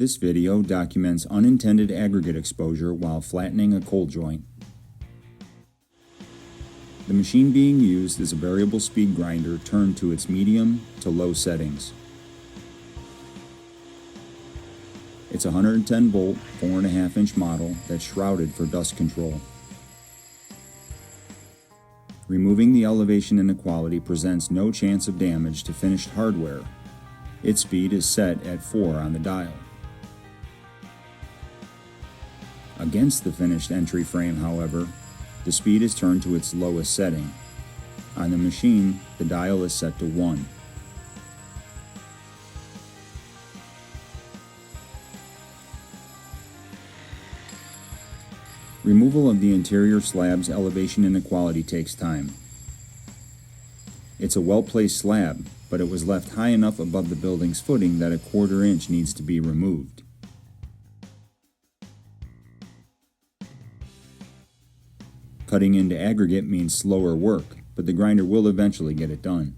This video documents unintended aggregate exposure while flattening a cold joint. The machine being used is a variable speed grinder turned to its medium to low settings. It's a 110 volt, 4.5 inch model that's shrouded for dust control. Removing the elevation inequality presents no chance of damage to finished hardware. Its speed is set at 4 on the dial. Against the finished entry frame, however, the speed is turned to its lowest setting. On the machine, the dial is set to 1. Removal of the interior slab's elevation inequality takes time. It's a well-placed slab, but it was left high enough above the building's footing that a 1/4 inch needs to be removed. Cutting into aggregate means slower work, but the grinder will eventually get it done.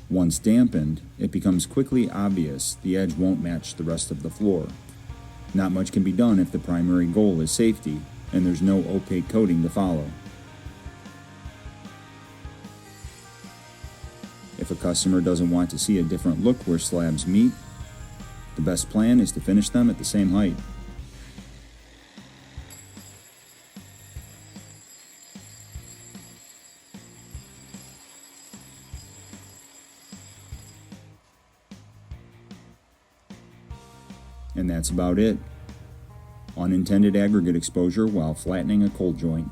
Once dampened, it becomes quickly obvious the edge won't match the rest of the floor. Not much can be done if the primary goal is safety, and there's no opaque coating to follow. If a customer doesn't want to see a different look where slabs meet, the best plan is to finish them at the same height. And that's about it. Unintended aggregate exposure while flattening a cold joint.